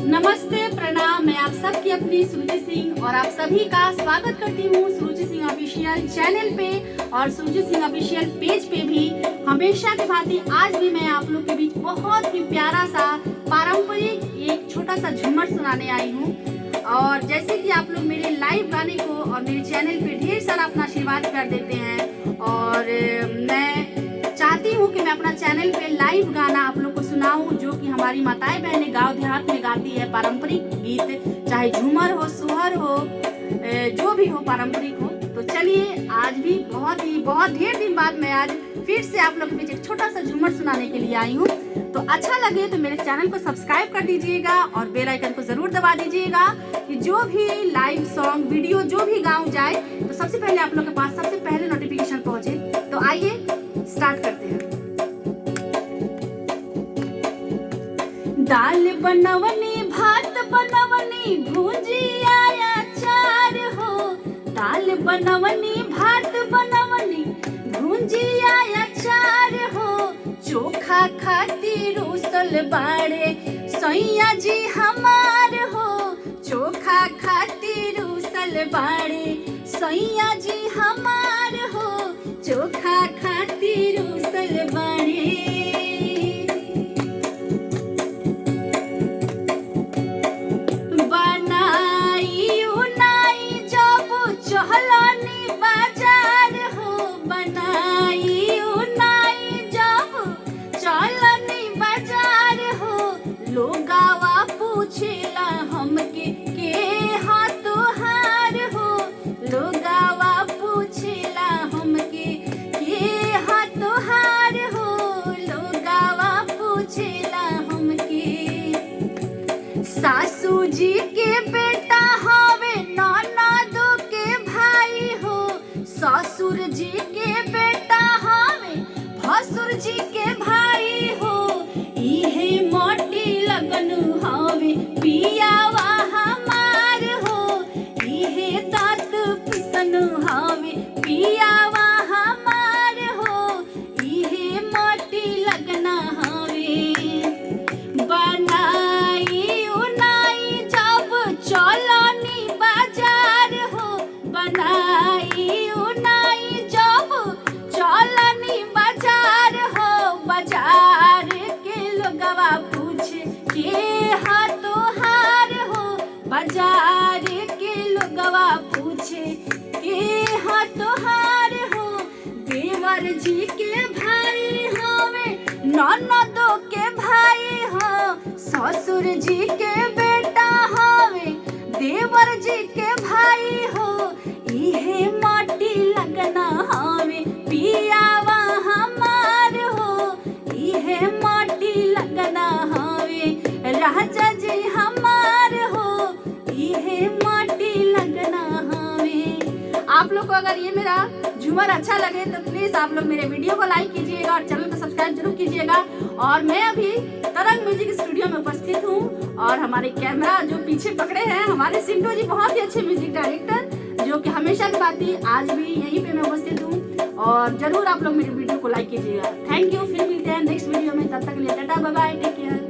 नमस्ते, प्रणाम। मैं आप सबकी अपनी सुरुचि सिंह और आप सभी का स्वागत करती हूँ सुरुचि सिंह ऑफिशियल चैनल पे और सुरुचि सिंह ऑफिशियल पेज पे भी। हमेशा की भांति आज भी मैं आप लोग के बीच बहुत ही प्यारा सा पारंपरिक एक छोटा सा झूमर सुनाने आई हूँ। और जैसे कि आप लोग मेरे लाइव गाने को और मेरे चैनल पे ढेर सारा अपना आशीर्वाद कर देते हैं, और मैं चाहती हूँ कि मैं अपना चैनल पे लाइव गाना आप लोग को सुनाऊं, जो कि हमारी माताएं बहनें गांव देहात में गाती है पारंपरिक गीत, चाहे झूमर हो, सोहर हो, जो भी हो पारंपरिक हो। तो चलिए, आज भी बहुत ढेर दिन बाद मैं आज फिर से आप लोग के बीच एक छोटा सा झूमर सुनाने के लिए आई हूँ। तो अच्छा लगे तो मेरे चैनल को सब्सक्राइब कर दीजिएगा और बेल आइकन को जरूर दबा दीजिएगा कि जो भी लाइव सॉन्ग वीडियो जो भी गाँव जाए तो सबसे पहले आप लोग के पास सबसे पहले नोटिफिकेशन पहुंचे। तो आइए स्टार्ट करते हैं। दाल बनवनी, भात बनवनी, भुजिया अचार हो। दाल बनवनी, भात बनवनी, भुजिया अचार हो। चोखा खातिर उसल बाड़े सैया जी हमार हो। चोखा खातिर उसल बाड़े सैया जी हमार हो। चोखा खातिर उसल बाड़े। बनाई उनाई जब चहलनी बाजार हो। बनाई उनाई जब चलनी बाजार हो। लोगावा पूछेला हमके के हाँ तोहार हो। लोगावा पूछेला हमके के हाँ तोहार हो। लोगावा पूछेला हमके। सासू जी के बेटा हवे ननदो के भाई हो। ससुर जी के बेटा हवे भसुर जी के भाई हो। इहे मोटी लगनु हवे पियावा हमार हो। इहे दांत पिसनु हवे पियावा हमार हो। इहे मोटी लगना हवे। बनाई उनाई जब चलनी बाजार हो। बनाई उनाई जब चलनी बाजार हो। बाजार के लोगवा पूछे के हाँ तोहार हो। बाजार के लोगवा पूछे के हाँ तोहार हो। देवर जी के भाई हवे ननदो के भाई हो। ससुर जी के बेटा हवे देवर जी के भाई हो। इहे माटी लगना हवे पियावा हमार हो। इहे माटी लगना हवे राजा जी हमार हो। इहे माटी लगना हवे। आप लोग को अगर ये मेरा झूमर अच्छा लगे तो प्लीज आप लोग मेरे वीडियो को लाइक कीजिएगा और चैनल को सब्सक्राइब जरूर कीजिएगा। और मैं अभी तरंग म्यूजिक स्टूडियो में उपस्थित हूँ, और हमारे कैमरा जो पीछे पकड़े हैं हमारे सिंटू जी, बहुत ही अच्छे म्यूजिक डायरेक्टर, जो कि हमेशा की बात ही आज भी यहीं पे मैं उपस्थित हूँ। और जरूर आप लोग मेरे वीडियो को लाइक कीजिएगा। Thank you. फिर मिलते हैं नेक्स्ट वीडियो में, तब तक के लिए tata bye bye, take care.